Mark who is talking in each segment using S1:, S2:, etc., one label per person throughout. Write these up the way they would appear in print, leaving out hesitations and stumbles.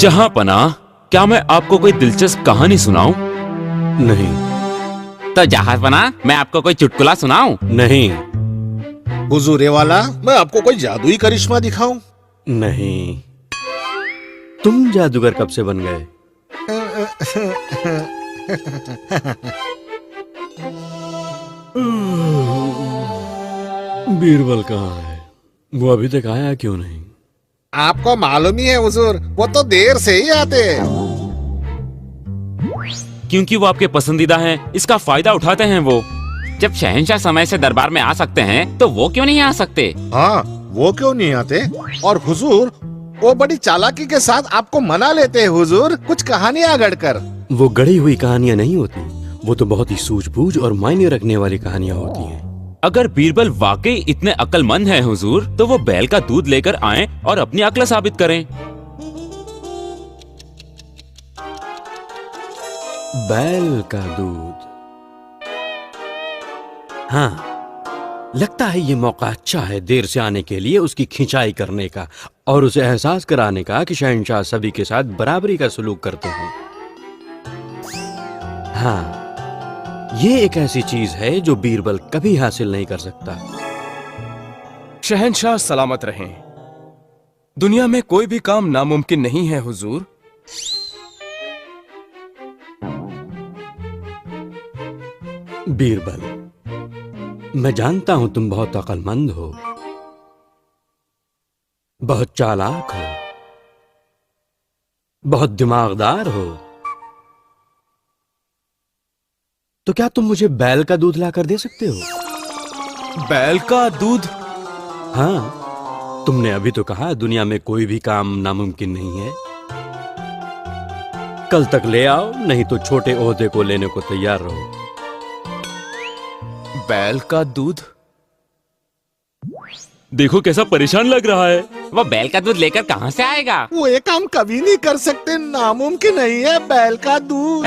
S1: जहां पनाह, क्या मैं आपको कोई दिलचस्प कहानी सुनाऊं?
S2: नहीं।
S1: तो जहां पनाह, मैं आपको कोई चुटकुला सुनाऊं?
S2: नहीं।
S3: हुजूर वाला, मैं आपको कोई जादुई करिश्मा दिखाऊं?
S2: नहीं। तुम जादूगर कब से बन गए? बीरबल कहाँ है? वो अभी तक आया क्यों नहीं?
S3: आपको मालूम ही है हुजूर, वो तो देर से ही आते हैं।
S1: क्योंकि वो आपके पसंदीदा हैं, इसका फायदा उठाते हैं वो। जब शहंशाह समय से दरबार में आ सकते हैं, तो वो क्यों नहीं आ सकते?
S3: हाँ, वो क्यों नहीं आते? और हुजूर, वो बड़ी चालाकी के साथ आपको मना लेते हैं हुजूर, कुछ कहानियां गढ़कर।
S2: वो गढ़ी हुई कहानियां नहीं होती, वो तो बहुत ही सूझबूझ और मायने रखने वाली कहानियां होती हैं।
S1: अगर बीरबल वाकई इतने अक्लमंद हैं हुजूर, तो वो बैल का दूध लेकर आएं और अपनी अक्ल साबित करें।
S2: बैल का दूध। हाँ, लगता है ये मौका अच्छा है देर से आने के लिए उसकी खिंचाई करने का और उसे एहसास कराने का कि शहंशाह सभी के साथ बराबरी का सलूक करते हैं। हाँ, ये एक ऐसी चीज है जो बीरबल कभी हासिल नहीं कर सकता।
S4: शहंशाह सलामत रहें। दुनिया में कोई भी काम नामुमकिन नहीं है हुजूर।
S2: बीरबल, मैं जानता हूं तुम बहुत अक्लमंद हो, बहुत चालाक हो, बहुत दिमागदार हो। तो क्या तुम मुझे बैल का दूध लाकर दे सकते हो?
S4: बैल का दूध?
S2: हाँ, तुमने अभी तो कहा दुनिया में कोई भी काम नामुमकिन नहीं है। कल तक ले आओ, नहीं तो छोटे ओहदे को लेने को तैयार रहो।
S4: बैल का दूध?
S1: देखो कैसा परेशान लग रहा है। वो बैल का दूध लेकर कहाँ से आएगा?
S3: वो ये काम कभी नहीं कर सकते, नामुमकिन नहीं है बैल का दूध।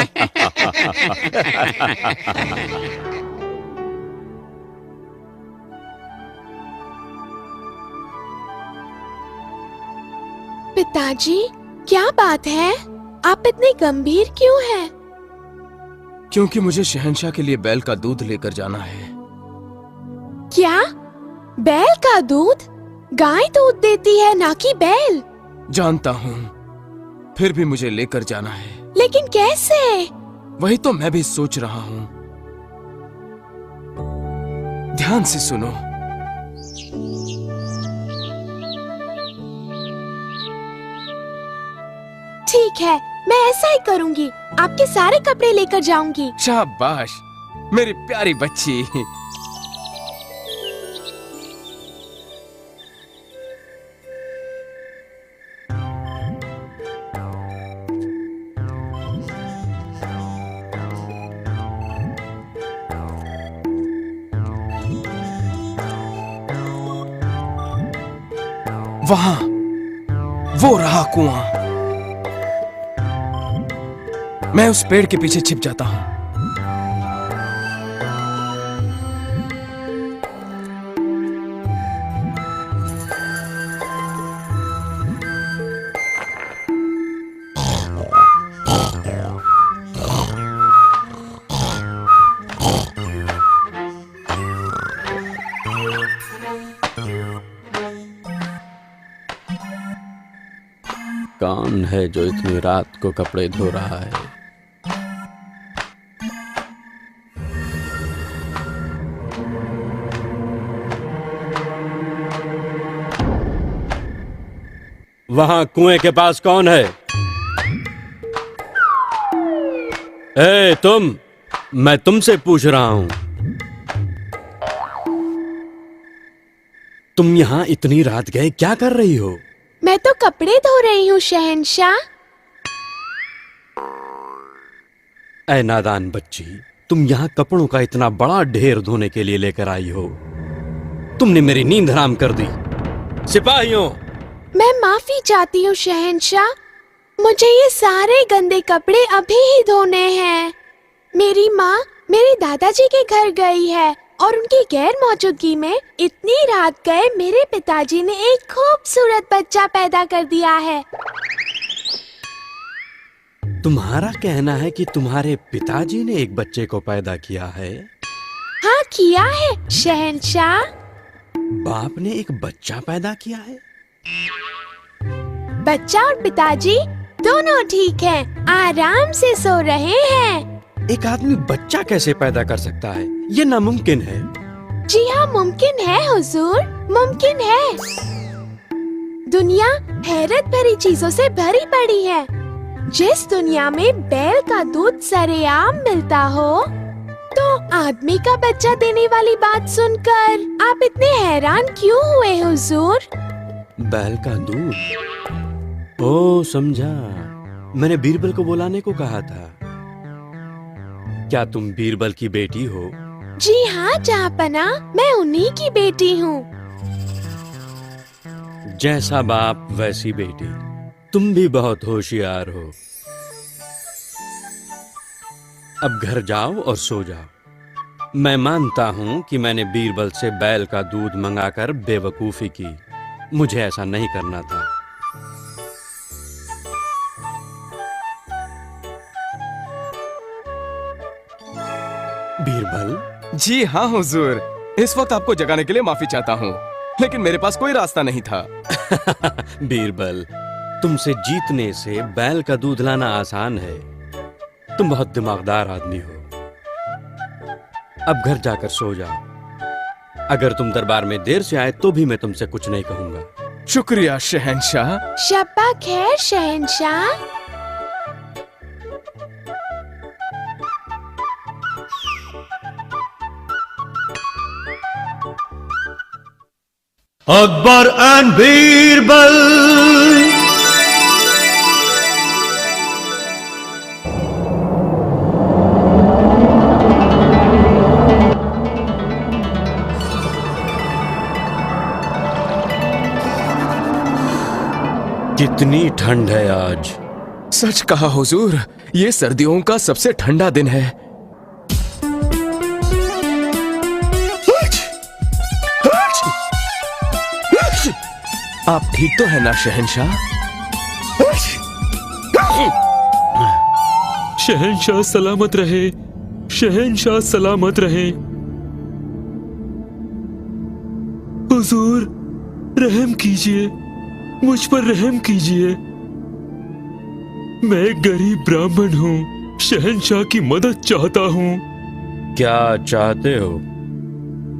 S5: पिताजी, क्या बात है? आप इतने गंभीर क्यों हैं?
S4: क्योंकि मुझे शहंशाह के लिए बैल का दूध लेकर जाना है।
S5: क्या? बैल का दूध? गाय दूध देती है, ना कि बैल।
S4: जानता हूँ, फिर भी मुझे लेकर जाना है।
S5: लेकिन कैसे?
S4: वही तो मैं भी सोच रहा हूँ। ध्यान से सुनो।
S5: ठीक है, मैं ऐसा ही करूँगी। आपके सारे कपड़े लेकर जाऊंगी।
S4: शाबाश, मेरी प्यारी बच्ची। वहां वो रहा कुआं। मैं उस पेड़ के पीछे छिप जाता हूं।
S2: कौन है जो इतनी रात को कपड़े धो रहा है? वहां कुएं के पास कौन है? ए तुम, मैं तुमसे पूछ रहा हूं। तुम यहां इतनी रात गए क्या कर रही हो?
S5: मैं तो कपड़े धो रही हूँ शहंशाह।
S2: ऐ नादान बच्ची, तुम यहाँ कपड़ों का इतना बड़ा ढेर धोने के लिए लेकर आई हो। तुमने मेरी नींद हराम कर दी। सिपाहियों!
S5: मैं माफी चाहती हूँ शहंशाह, मुझे ये सारे गंदे कपड़े अभी ही धोने हैं। मेरी माँ मेरे दादाजी के घर गई है और उनकी गैर मौजूदगी में इतनी रात गए मेरे पिताजी ने एक खूबसूरत बच्चा पैदा कर दिया है।
S2: तुम्हारा कहना है कि तुम्हारे पिताजी ने एक बच्चे को पैदा किया है?
S5: हाँ किया है शहंशाह।
S2: बाप ने एक बच्चा पैदा किया है?
S5: बच्चा और पिताजी दोनों ठीक हैं, आराम से सो रहे हैं।
S2: एक आदमी बच्चा कैसे पैदा कर सकता है? ये नामुमकिन है।
S5: जी हाँ मुमकिन है हुजूर, मुमकिन है। दुनिया हैरत भरी चीजों से भरी पड़ी है। जिस दुनिया में बैल का दूध सरेआम मिलता हो, तो आदमी का बच्चा देने वाली बात सुनकर आप इतने हैरान क्यों हुए हुजूर?
S2: बैल का दूध? ओ समझा, मैंने बीरबल को बुलाने को कहा था। क्या तुम बीरबल की बेटी हो?
S5: जी हाँ जहाँपना, मैं उन्हीं की बेटी हूँ।
S2: जैसा बाप वैसी बेटी। तुम भी बहुत होशियार हो। अब घर जाओ और सो जाओ। मैं मानता हूं कि मैंने बीरबल से बैल का दूध मंगाकर बेवकूफी की। मुझे ऐसा नहीं करना था। बीरबल।
S4: जी हाँ हुजूर, इस वक्त आपको जगाने के लिए माफी चाहता हूँ, लेकिन मेरे पास कोई रास्ता नहीं था।
S2: बीरबल, तुमसे जीतने से बैल का दूध लाना आसान है। तुम बहुत दिमागदार आदमी हो। अब घर जाकर सो जाओ। अगर तुम दरबार में देर से आए तो भी मैं तुमसे कुछ नहीं कहूंगा।
S4: शुक्रिया शहंशाह।
S5: शब्बा खैर शहंशाह।
S6: Akbar and Birbal.
S2: कितनी ठंड है आज।
S4: सच कहा हुजूर, ये सर्दियों का सबसे ठंडा दिन है। आप ठीक तो है ना शहंशाह?
S7: शहंशाह सलामत रहे, शहंशाह सलामत रहे। हुजूर रहम कीजिए, मुझ पर रहम कीजिए। मैं एक गरीब ब्राह्मण हूँ, शहंशाह की मदद चाहता हूँ।
S2: क्या चाहते हो?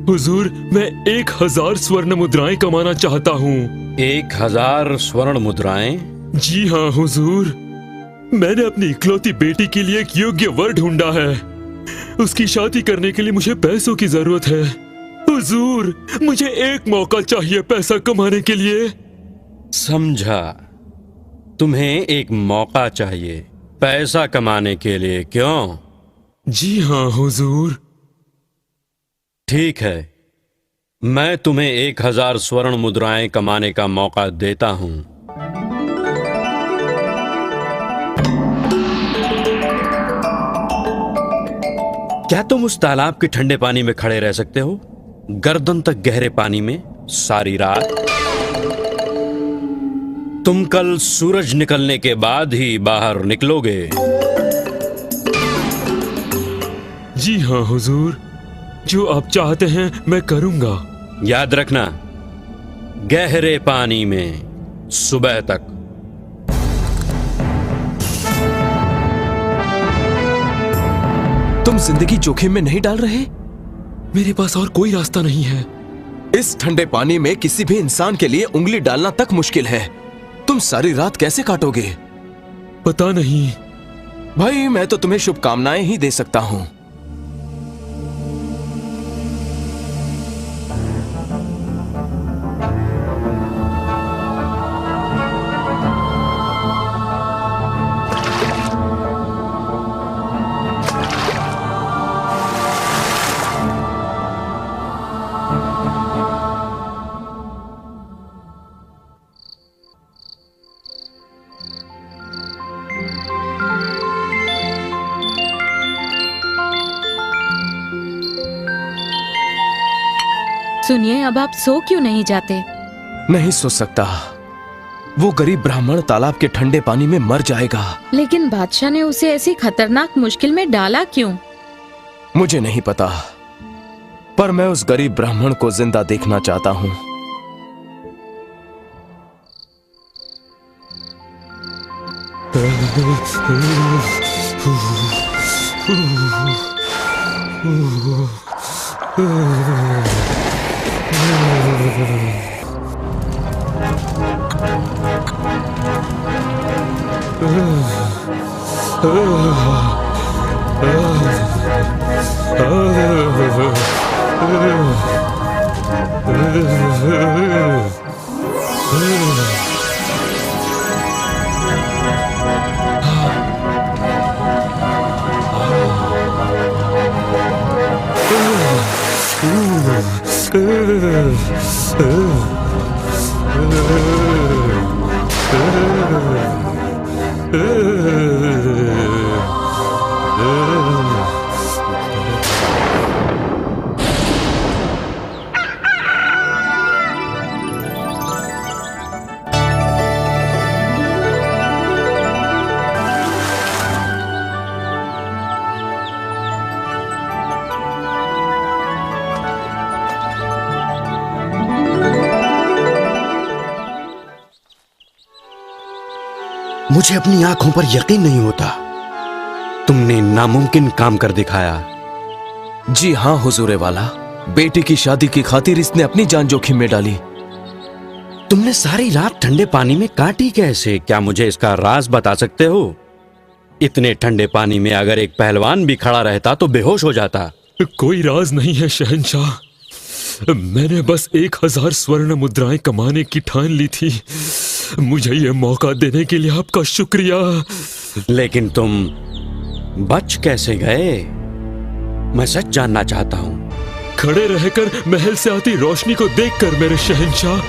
S7: हुजूर मैं 1000 स्वर्ण मुद्राएं कमाना चाहता हूँ।
S2: 1000 स्वर्ण मुद्राएं?
S7: जी हाँ हुजूर, मैंने अपनी इकलौती बेटी के लिए एक योग्य वर ढूंढा है। उसकी शादी करने के लिए मुझे पैसों की जरूरत है। हुजूर मुझे एक मौका चाहिए पैसा कमाने के लिए।
S2: समझा, तुम्हें एक मौका चाहिए पैसा कमाने के लिए, क्यों?
S7: जी हाँ हुजूर।
S2: ठीक है, मैं तुम्हें 1000 स्वर्ण मुद्राएं कमाने का मौका देता हूं। क्या तुम उस तालाब के ठंडे पानी में खड़े रह सकते हो, गर्दन तक गहरे पानी में सारी रात? तुम कल सूरज निकलने के बाद ही बाहर निकलोगे।
S7: जी हाँ हुजूर, जो आप चाहते हैं मैं करूंगा।
S2: याद रखना, गहरे पानी में सुबह तक।
S4: तुम जिंदगी जोखिम में नहीं डाल रहे?
S7: मेरे पास और कोई रास्ता नहीं है।
S4: इस ठंडे पानी में किसी भी इंसान के लिए उंगली डालना तक मुश्किल है। तुम सारी रात कैसे काटोगे?
S7: पता नहीं।
S4: भाई मैं तो तुम्हें शुभकामनाएं ही दे सकता हूं।
S8: सुनिए, अब आप सो क्यों नहीं जाते?
S4: नहीं सो सकता। वो गरीब ब्राह्मण तालाब के ठंडे पानी में मर जाएगा।
S8: लेकिन बादशाह ने उसे ऐसी खतरनाक मुश्किल में डाला क्यों?
S4: मुझे नहीं पता, पर मैं उस गरीब ब्राह्मण को जिंदा देखना चाहता हूँ।
S2: मुझे अपनी आंखों पर यकीन नहीं होता। तुमने नामुमकिन काम कर दिखाया।
S4: जी हाँ हुजूरे वाला, बेटी की शादी की खातिर इसने अपनी जान जोखिम में डाली।
S2: तुमने सारी रात ठंडे पानी में काटी कैसे? क्या मुझे इसका राज बता सकते हो? इतने ठंडे पानी में अगर एक पहलवान भी खड़ा रहता तो बेहोश हो जाता।
S7: कोई राज नहीं है शहंशाह, मैंने बस 1000 स्वर्ण मुद्राएं कमाने की ठान ली थी। मुझे ये मौका देने के लिए आपका शुक्रिया।
S2: लेकिन तुम बच कैसे गए? मैं सच जानना चाहता हूँ।
S7: खड़े रहकर महल से आती रोशनी को देखकर मेरे शहंशाह।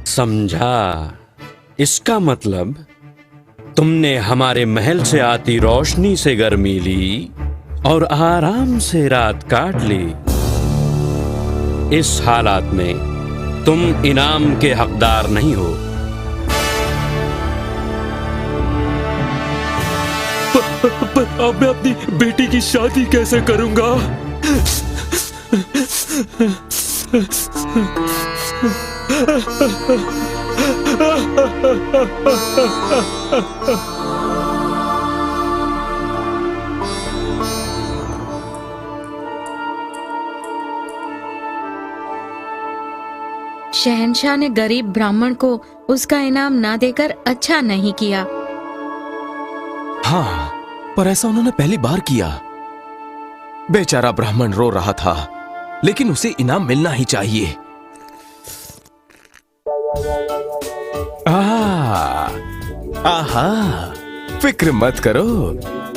S2: समझा। इसका मतलब तुमने हमारे महल से आती रोशनी से गर्मी ली और आराम से रात काट ली। इस हालात में तुम इनाम के हकदार नहीं हो।
S7: पर अब मैं अपनी बेटी की शादी कैसे करूंगा?
S8: शहंशाह ने गरीब ब्राह्मण को उसका इनाम ना देकर अच्छा नहीं किया।
S4: हाँ, पर ऐसा उन्होंने पहली बार किया। बेचारा ब्राह्मण रो रहा था, लेकिन उसे इनाम मिलना ही चाहिए। आहा, फिक्र मत करो,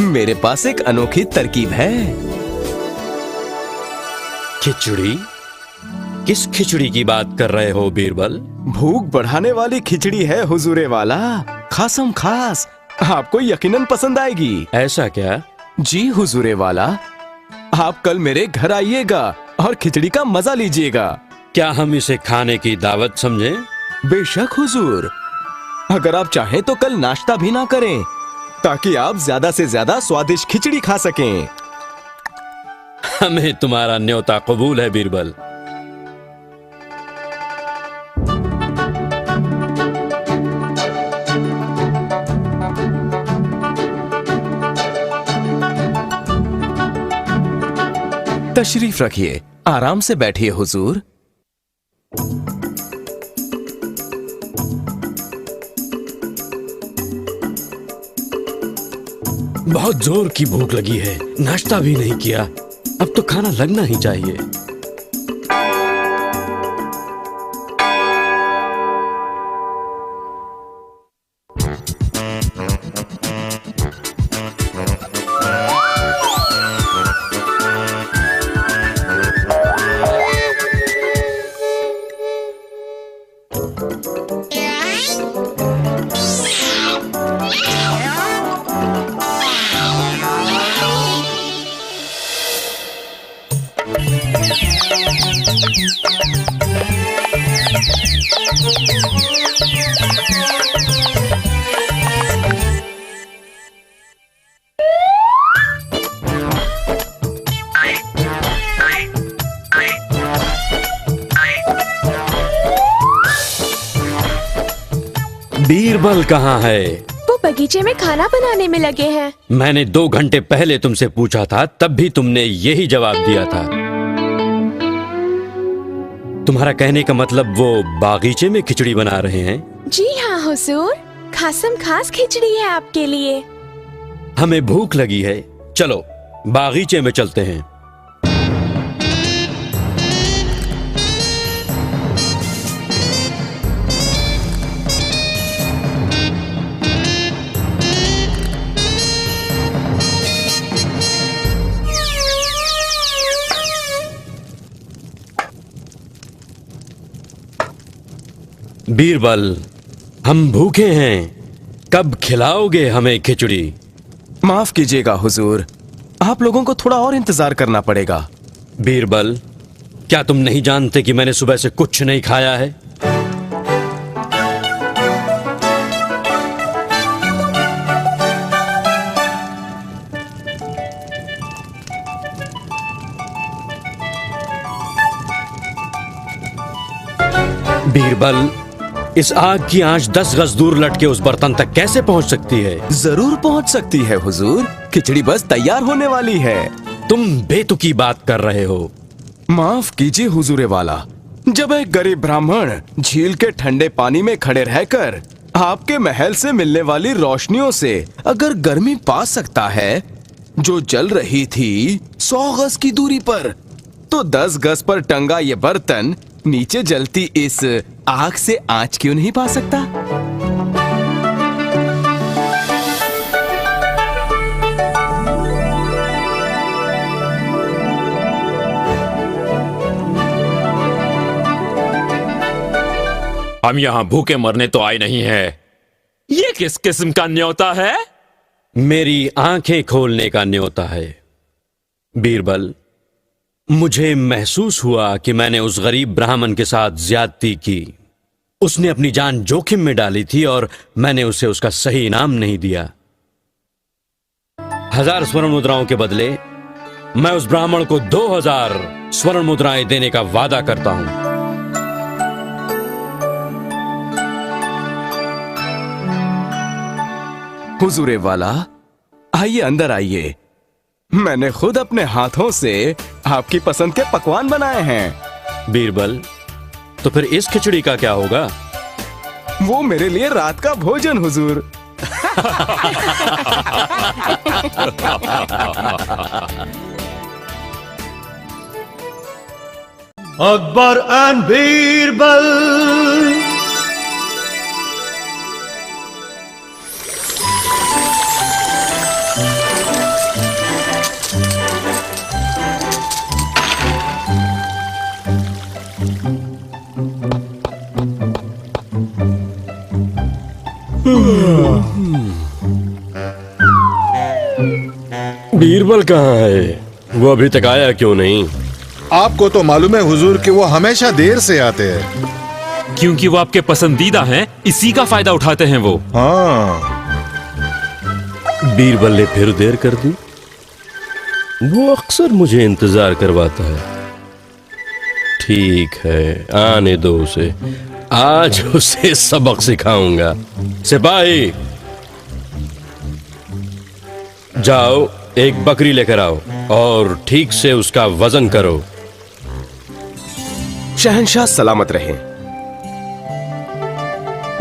S4: मेरे पास एक अनोखी तरकीब है।
S2: खिचड़ी? किस खिचड़ी की बात कर रहे हो बीरबल?
S4: भूख बढ़ाने वाली खिचड़ी है हुजूरे वाला, खासम खास। आपको यकीनन पसंद आएगी।
S2: ऐसा क्या?
S4: जी हुजूरे वाला, आप कल मेरे घर आइएगा और खिचड़ी का मजा लीजिएगा।
S2: क्या हम इसे खाने की दावत समझें?
S4: बेशक हुजूर, अगर आप चाहें तो कल नाश्ता भी ना करें, ताकि आप ज्यादा से ज्यादा स्वादिष्ट खिचड़ी खा सकें।
S2: हमें तुम्हारा न्योता कबूल है बीरबल।
S4: तशरीफ रखिए, आराम से बैठिए हुजूर।
S2: बहुत जोर की भूख लगी है, नाश्ता भी नहीं किया। अब तो खाना लगना ही चाहिए। बीरबल कहाँ है?
S5: वो बगीचे में खाना बनाने में लगे हैं।
S2: मैंने 2 घंटे पहले तुमसे पूछा था, तब भी तुमने यही जवाब दिया था। तुम्हारा कहने का मतलब वो बागीचे में खिचड़ी बना रहे हैं?
S5: जी हाँ हुजूर, खासम खास खिचड़ी है आपके लिए।
S2: हमें भूख लगी है, चलो बागीचे में चलते हैं। बीरबल, हम भूखे हैं, कब खिलाओगे हमें खिचड़ी?
S4: माफ कीजिएगा हुजूर, आप लोगों को थोड़ा और इंतजार करना पड़ेगा।
S2: बीरबल, क्या तुम नहीं जानते कि मैंने सुबह से कुछ नहीं खाया है? बीरबल, इस आग की आंच 10 गज दूर लटके उस बर्तन तक कैसे पहुंच सकती है?
S4: जरूर पहुंच सकती है हुजूर, खिचड़ी बस तैयार होने वाली है।
S2: तुम बेतुकी बात कर रहे हो।
S4: माफ कीजिए हुजूरे वाला, जब एक गरीब ब्राह्मण झील के ठंडे पानी में खड़े रहकर आपके महल से मिलने वाली रोशनियों से अगर गर्मी पा सकता है जो जल रही थी 100 गज की दूरी पर, तो 10 गज पर टंगा ये बर्तन नीचे जलती इस आग से आंच क्यों नहीं पा सकता?
S1: हम यहाँ भूखे मरने तो आए नहीं है। ये किस किस्म का न्योता है?
S2: मेरी आंखें खोलने का न्योता है। बीरबल, मुझे महसूस हुआ कि मैंने उस गरीब ब्राह्मण के साथ ज्यादती की। उसने अपनी जान जोखिम में डाली थी और मैंने उसे उसका सही इनाम नहीं दिया। 1000 स्वर्ण मुद्राओं के बदले मैं उस ब्राह्मण को 2000 स्वर्ण मुद्राएं देने का वादा करता हूं।
S4: हुजूरे वाला, आइए अंदर आइए। मैंने खुद अपने हाथों से आपकी पसंद के पकवान बनाए हैं।
S2: बीरबल, तो फिर इस खिचड़ी का क्या होगा?
S4: वो मेरे लिए रात का भोजन हुजूर।
S6: Akbar and Birbal.
S2: बीरबल कहाँ है? वो अभी तक आया क्यों नहीं?
S3: आपको तो मालूम है हुजूर कि वो हमेशा देर से आते हैं।
S1: क्योंकि वो आपके पसंदीदा हैं, इसी का फायदा उठाते हैं वो।
S3: हाँ,
S2: बीरबल ने फिर देर कर दी। वो अक्सर मुझे इंतजार करवाता है। ठीक है, आने दो उसे। आज उसे सबक सिखाऊंगा। सिपाही, जाओ एक बकरी लेकर आओ और ठीक से उसका वजन करो।
S4: शहंशाह सलामत रहे।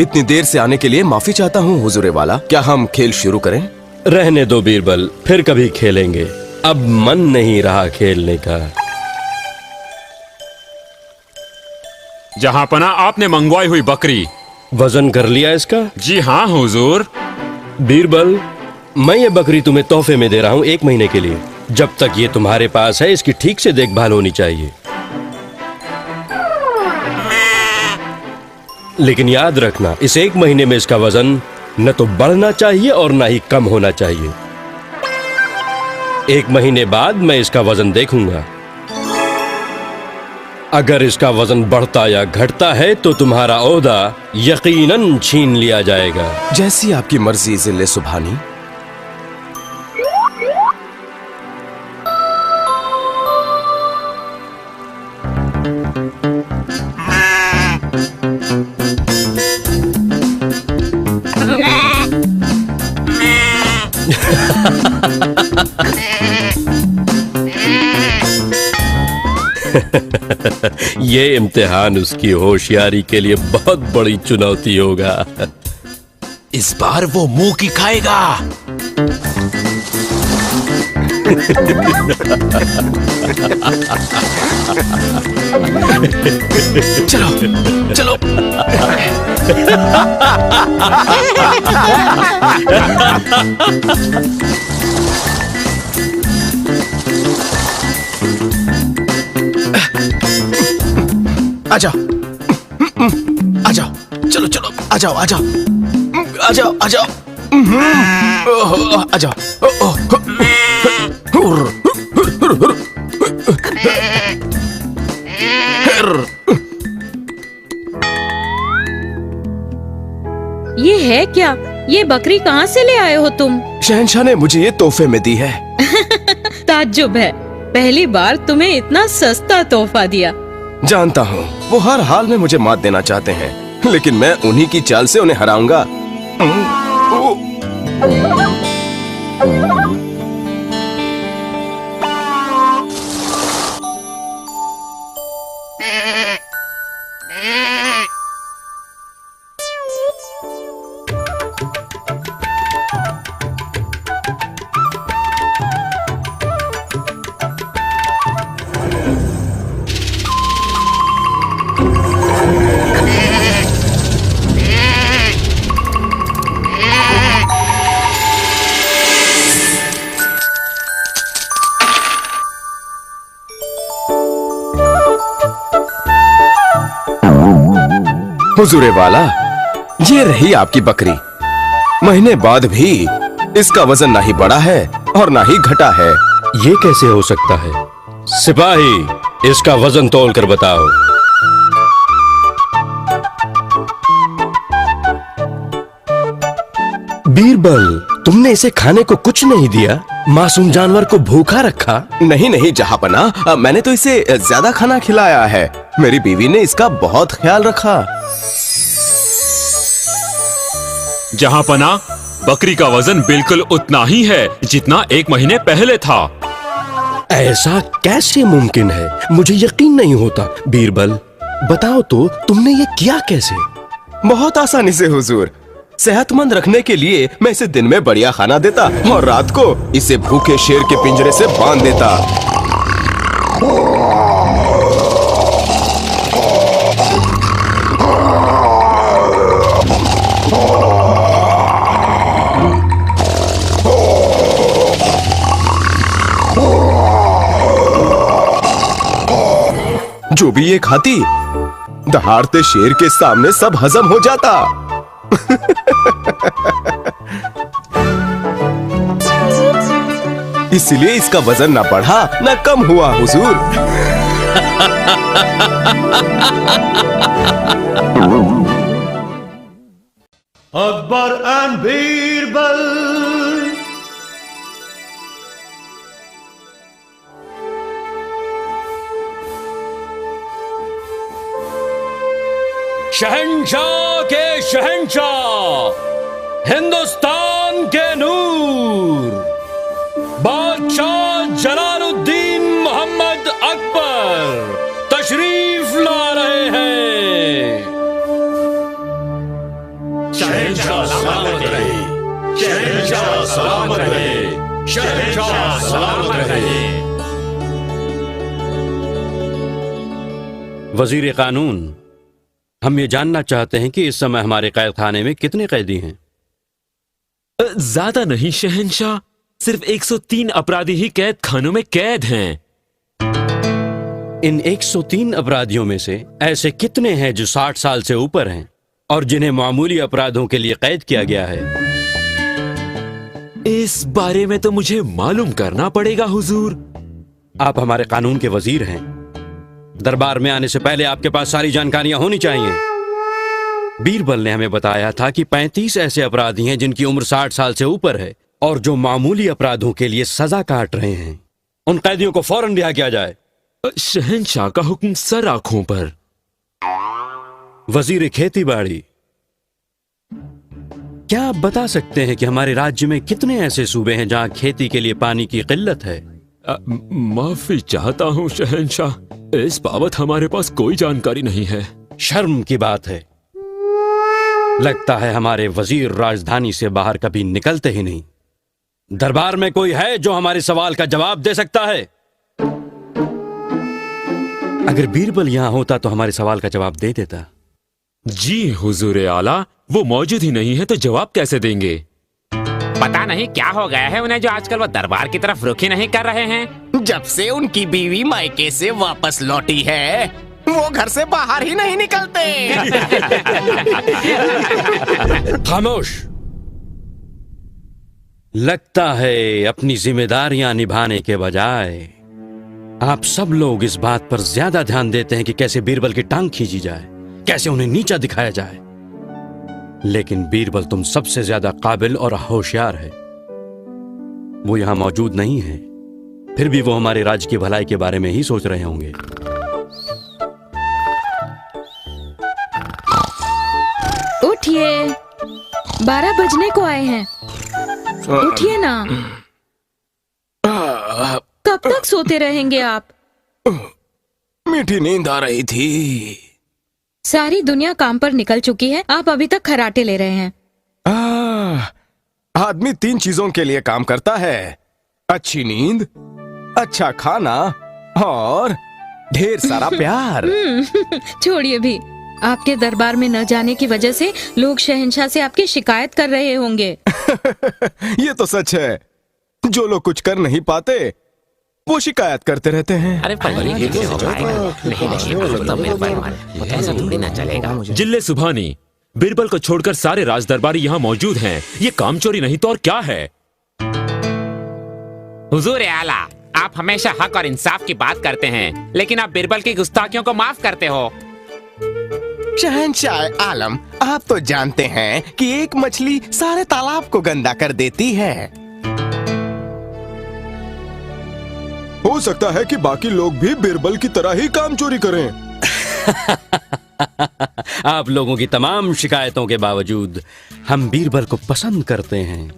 S4: इतनी देर से आने के लिए माफी चाहता हूँ हुजूरे वाला। क्या हम खेल शुरू करें?
S2: रहने दो बीरबल, फिर कभी खेलेंगे। अब मन नहीं रहा खेलने का।
S1: जहाँ पना आपने मंगवाई हुई बकरी।
S2: वजन कर लिया इसका?
S1: जी हाँ हुजूर।
S2: बीरबल, मैं ये बकरी तुम्हें तोहफे में दे रहा हूं 1 महीने के लिए। जब तक ये तुम्हारे पास है, इसकी ठीक से देखभाल होनी चाहिए। लेकिन याद रखना, इस 1 महीने में इसका वजन न तो बढ़ना चाहिए और न ही कम होना चाहिए। 1 महीने बाद मैं इसका वजन देखूंगा। अगर इसका वजन बढ़ता या घटता है तो तुम्हारा ओहदा यकीनन छीन लिया जाएगा।
S4: जैसी आपकी मर्जी जिले सुभानी।
S9: ये इम्तिहान उसकी होशियारी के लिए बहुत बड़ी चुनौती होगा।
S1: इस बार वो मुंह की खाएगा।
S4: चलो चलो। आ जाओ, आ जाओ, चलो चलो, आ जाओ, आ जाओ, आ जाओ, आ जाओ, आ जाओ।
S8: ये है क्या? ये बकरी कहाँ से ले आए हो तुम?
S4: शहंशाह ने मुझे ये तोहफे में दी है।
S8: ताज्जुब है, पहली बार तुम्हें इतना सस्ता तोहफा दिया।
S4: जानता हूँ वो हर हाल में मुझे मात देना चाहते हैं, लेकिन मैं उन्हीं की चाल से उन्हें हराऊंगा। हुजूरे वाला, ये रही आपकी बकरी। महीने बाद भी इसका वजन ना ही बढ़ा है और ना ही घटा है।
S2: ये कैसे हो सकता है?
S9: सिपाही, इसका वजन तोल कर बताओ।
S4: बीरबल, तुमने इसे खाने को कुछ नहीं दिया? मासूम जानवर को भूखा रखा? नहीं नहीं जहांपना, मैंने तो इसे ज्यादा खाना खिलाया है। मेरी बीवी ने इसका बहुत ख्याल रखा।
S7: जहांपना, बकरी का वजन बिल्कुल उतना ही है जितना 1 महीने पहले था।
S2: ऐसा कैसे मुमकिन है? मुझे यकीन नहीं होता। बीरबल, बताओ तो तुमने ये किया कैसे?
S4: बहुत आसानी से हुजूर। सेहतमंद रखने के लिए मैं इसे दिन में बढ़िया खाना देता और रात को इसे भूखे शेर के पिंजरे से बांध देता। जो भी ये खाती, दहाड़ते शेर के सामने सब हजम हो जाता। इसलिए इसका वजन ना बढ़ा ना कम हुआ हुजूर।
S6: अकबर एंड बीरबल।
S9: शहंशाह के शहंशाह, हिंदुस्तान के नूर, बादशाह जलालुद्दीन मोहम्मद अकबर तशरीफ ला रहे हैं। शहंशाह सलामत रहे, शहंशाह सलामत रहे, शहंशाह सलामत रहे।
S2: वजीर कानून, हम ये जानना चाहते हैं कि इस समय हमारे कैद खाने में कितने कैदी हैं?
S7: ज्यादा नहीं शहंशाह, सिर्फ 103 अपराधी ही कैद खानों में कैद हैं।
S2: इन 103 अपराधियों में से ऐसे कितने हैं जो 60 साल से ऊपर हैं और जिन्हें मामूली अपराधों के लिए कैद किया गया है?
S7: इस बारे में तो मुझे मालूम करना पड़ेगा हुजूर।
S2: आप हमारे कानून के वजीर हैं। दरबार में आने से पहले आपके पास सारी जानकारियां होनी चाहिए। बीरबल ने हमें बताया था कि 35 ऐसे अपराधी हैं जिनकी उम्र 60 साल से ऊपर है और जो मामूली अपराधों के लिए सजा काट रहे हैं। उन कैदियों को फौरन रिहा किया जाए।
S7: शहंशाह का हुक्म सर आंखों पर।
S2: वजीर खेती बाड़ी, क्या आप बता सकते हैं कि हमारे राज्य में कितने ऐसे सूबे हैं जहां खेती के लिए पानी की किल्लत है?
S7: माफी चाहता हूँ शहंशाह, इस बाबत हमारे पास कोई जानकारी नहीं है।
S2: शर्म की बात है। लगता है हमारे वजीर राजधानी से बाहर कभी निकलते ही नहीं। दरबार में कोई है जो हमारे सवाल का जवाब दे सकता है? अगर बीरबल यहां होता तो हमारे सवाल का जवाब दे देता।
S7: जी हुजूर आला, वो मौजूद ही नहीं है तो जवाब कैसे देंगे?
S1: पता नहीं क्या हो गया है उन्हें जो आजकल वो दरबार की तरफ रुख ही नहीं कर रहे हैं।
S4: जब से उनकी बीवी मायके से वापस लौटी है, वो घर से बाहर ही नहीं निकलते।
S2: खामोश। लगता है अपनी जिम्मेदारियां निभाने के बजाय आप सब लोग इस बात पर ज्यादा ध्यान देते हैं कि कैसे बीरबल की टांग खींची जाए, कैसे उन्हें नीचा दिखाया जाए। लेकिन बीरबल तुम सबसे ज्यादा काबिल और होशियार है। वो यहां मौजूद नहीं है, फिर भी वो हमारे राज्य की भलाई के बारे में ही सोच रहे होंगे।
S8: उठिए, 12 बजने को आए हैं। उठिए ना। कब तक सोते रहेंगे आप?
S4: मीठी नींद आ रही थी।
S8: सारी दुनिया काम पर निकल चुकी है, आप अभी तक खर्राटे ले रहे हैं।
S4: आदमी 3 चीजों के लिए काम करता है: अच्छी नींद, अच्छा खाना और ढेर सारा प्यार।
S8: छोड़िए भी, आपके दरबार में न जाने की वजह से लोग शहंशाह से आपकी शिकायत कर रहे होंगे।
S4: ये तो सच है। जो लोग कुछ कर नहीं पाते वो शिकायत करते रहते हैं।
S1: अरे ऐसा थोड़ी ना चलेगा।
S7: जिल्ले सुभानी, बीरबल को छोड़कर सारे राज दरबारी यहाँ मौजूद हैं। ये कामचोरी नहीं तो और क्या है?
S1: हुजूर आला, आप हमेशा हक और इंसाफ की बात करते हैं, लेकिन आप बीरबल की गुस्ताखियों को माफ करते हो।
S4: शहंशाह आलम, आप तो जानते हैं कि एक मछली सारे तालाब को गंदा कर देती है। हो सकता है कि बाकी लोग भी बीरबल की तरह ही काम चोरी करें।
S2: आप लोगों की तमाम शिकायतों के बावजूद हम बीरबल को पसंद करते हैं।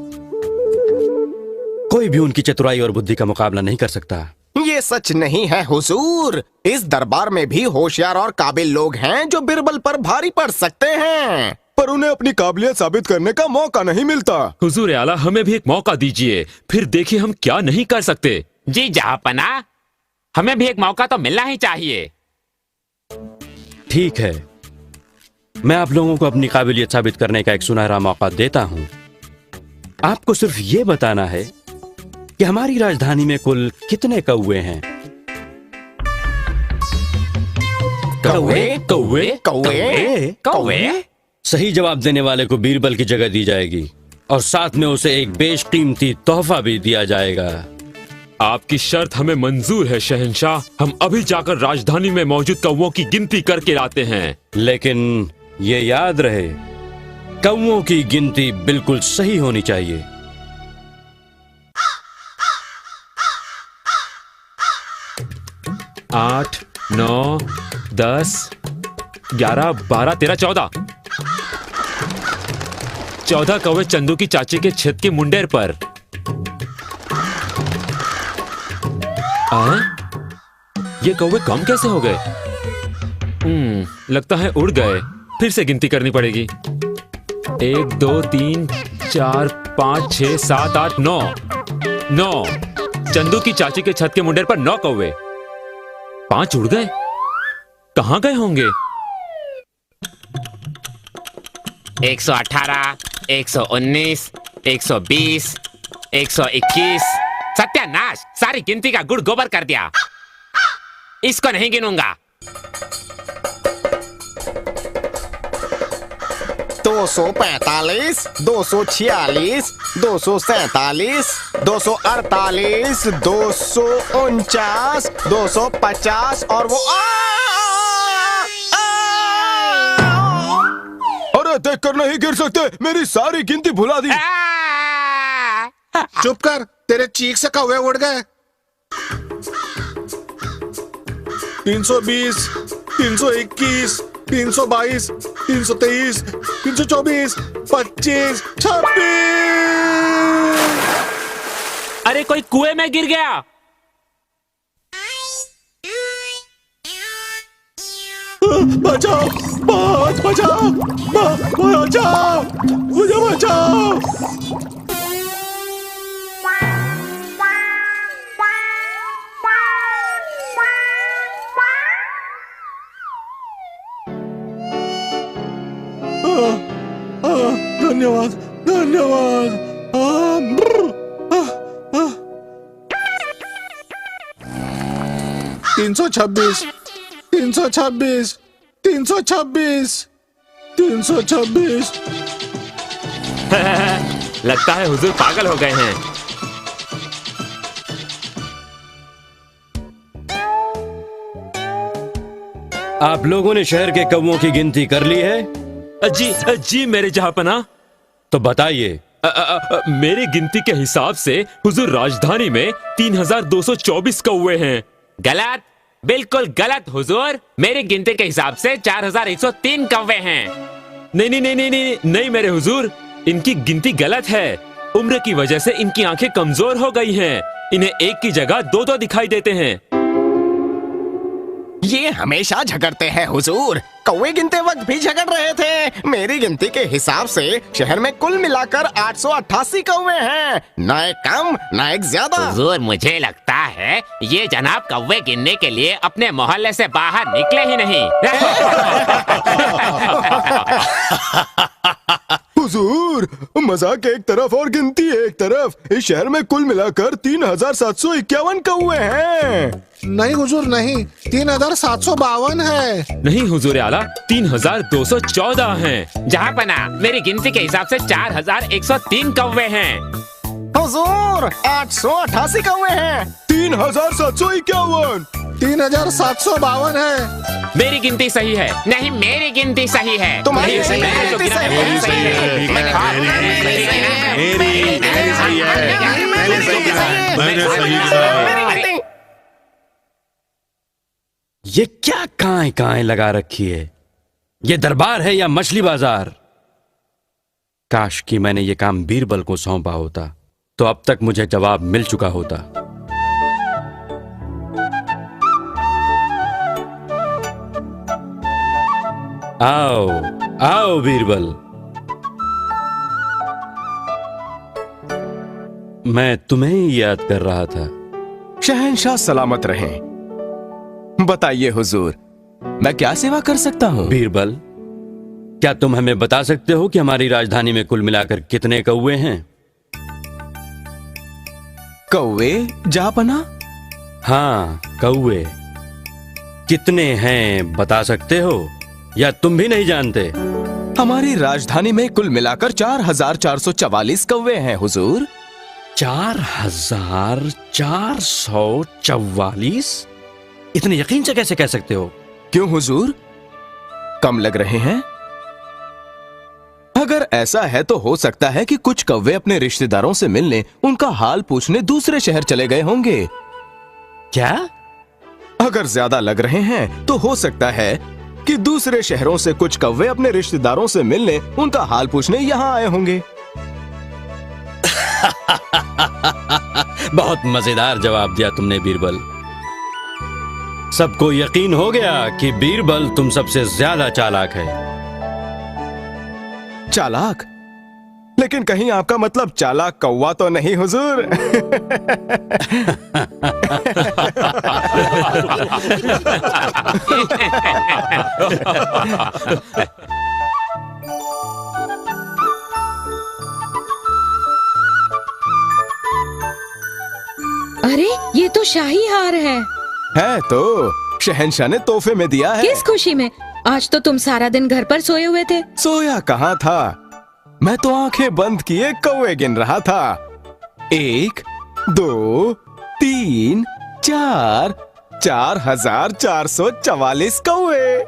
S2: कोई भी उनकी चतुराई और बुद्धि का मुकाबला नहीं कर सकता।
S4: ये सच नहीं है हुजूर। इस दरबार में भी होशियार और काबिल लोग हैं जो बीरबल पर भारी पड़ सकते हैं, पर उन्हें अपनी काबिलियत साबित करने का मौका नहीं मिलता।
S7: हुजूर आला, हमें भी एक मौका दीजिए, फिर देखिए हम क्या नहीं कर सकते।
S1: जी जहांपना, हमें भी एक मौका तो मिलना ही चाहिए।
S2: ठीक है, मैं आप लोगों को अपनी काबिलियत साबित करने का एक सुनहरा मौका देता हूं। आपको सिर्फ ये बताना है कि हमारी राजधानी में कुल कितने कौवे हैं।
S4: कौवे
S1: कौवे
S4: कौवे
S1: कौवे।
S2: सही जवाब देने वाले को बीरबल की जगह दी जाएगी और साथ में उसे एक बेशकीमती तोहफा भी दिया जाएगा।
S7: आपकी शर्त हमें मंजूर है शहंशाह। हम अभी जाकर राजधानी में मौजूद कौवों की गिनती करके लाते हैं।
S2: लेकिन ये याद रहे, कौवों की गिनती बिल्कुल सही होनी चाहिए।
S7: आठ, 9, 10, 11, 12, 13, 14। 14 कौवे चंदू की चाची के छत के मुंडेर पर। ये कौवे कम कैसे हो गए? लगता है उड़ गए। फिर से गिनती करनी पड़ेगी। 1, 2, 3, 4, 5, 6, 7, 8, 9। 9 चंदू की चाची के छत के मुंडेर पर 9 कौवे। 5 उड़ गए। कहां गए होंगे?
S1: 118, 119, 120, 121। सत्यानाश, सारी गिनती का गुड़ गोबर कर दिया। इसको नहीं गिनूंगा।
S4: 245, 246, 247, 248, 249, 250 और वो अरे देखकर नहीं गिर सकते, मेरी सारी गिनती भुला दी।
S3: चुप कर, तेरे चीख से कौवे उड़ गए। 320, 321, 322, 323, 324, 25, 26।
S1: अरे कोई कुएं में गिर गया।
S6: बचाओ, बचाओ, बचाओ, मुझे बचाओ। धन्यवाद, धन्यवाद। 326, 326, 326, 326।
S1: लगता है हुजूर पागल हो गए हैं।
S2: आप लोगों ने शहर के कौवों की गिनती कर ली है?
S7: जी मेरे जहांपना।
S2: तो बताइए।
S7: मेरी गिनती के हिसाब से हुजूर राजधानी में 3224 कौवे हैं।
S1: गलत, बिल्कुल गलत हुजूर। मेरी गिनती के हिसाब से 4103 कौवे हैं।
S7: नहीं मेरे हुजूर, इनकी गिनती गलत है। उम्र की वजह से इनकी आंखें कमजोर हो गई हैं। इन्हें एक की जगह दो दो दिखाई देते हैं।
S4: ये हमेशा झगड़ते हैं हुजूर। कौवे गिनते वक्त भी झगड़ रहे थे। मेरी गिनती के हिसाब से शहर में कुल मिलाकर 888 कौवे हैं। ना एक कम ना एक ज्यादा।
S1: हुजूर मुझे लगता है ये जनाब कौवे गिनने के लिए अपने मोहल्ले से बाहर निकले ही नहीं।
S4: हुजूर, मजाक एक तरफ और गिनती एक तरफ, इस शहर में कुल मिलाकर 3751 कौवे हैं।
S3: नहीं हुजूर नहीं, 3752 है।
S7: नहीं हुजूर आला, 3214 हैं।
S1: जहांपना, मेरी गिनती के हिसाब से 4103 कौवे हैं।
S4: हुजूर, 888 कौवे हैं। 3751।
S3: 3752 है।
S1: मेरी गिनती सही है। नहीं, मेरी गिनती सही है।
S4: तुम्हारी
S1: मेरी
S4: गिनती
S1: गिनती
S4: सही है।
S1: मेरी सही है।
S3: मैंने सही कहा।
S2: ये क्या काएं लगा रखी है? ये दरबार है या मछली बाजार? काश कि मैंने ये काम बीरबल को सौंपा होता तो अब तक मुझे जवाब मिल चुका होता। आओ आओ बीरबल, मैं तुम्हें ही याद कर रहा था।
S4: शहंशाह सलामत रहें। बताइए हुजूर, मैं क्या सेवा कर सकता हूँ?
S2: बीरबल, क्या तुम हमें बता सकते हो कि हमारी राजधानी में कुल मिलाकर कितने कौवे हैं?
S4: कौवे जहांपना?
S2: हाँ, कौवे कितने हैं बता सकते हो या तुम भी नहीं जानते?
S4: हमारी राजधानी में कुल मिलाकर 4444 कौवे हैं हुजूर।
S2: 4444? इतने यकीन से कैसे कह सकते हो?
S4: क्यों हुजूर, कम लग रहे हैं? अगर ऐसा है तो हो सकता है कि कुछ कौवे अपने रिश्तेदारों से मिलने, उनका हाल पूछने दूसरे शहर चले गए होंगे।
S2: क्या?
S4: अगर ज्यादा लग रहे हैं तो हो सकता है कि दूसरे शहरों से कुछ कौवे अपने रिश्तेदारों से मिलने, उनका हाल पूछने यहाँ आए होंगे।
S2: बहुत मजेदार जवाब दिया तुमने बीरबल। सबको यकीन हो गया कि बीरबल तुम सबसे ज्यादा चालाक है।
S4: चालाक? लेकिन कहीं आपका मतलब चालाक कौवा तो नहीं हुजूर?
S8: अरे ये तो शाही हार है
S4: तो शहंशाह ने तोहफे में दिया है।
S8: किस खुशी में? आज तो तुम सारा दिन घर पर सोए हुए थे।
S4: सोया कहाँ था, मैं तो आंखें बंद किए कौवे गिन रहा था। 1 2 3 4 4444 कौवे।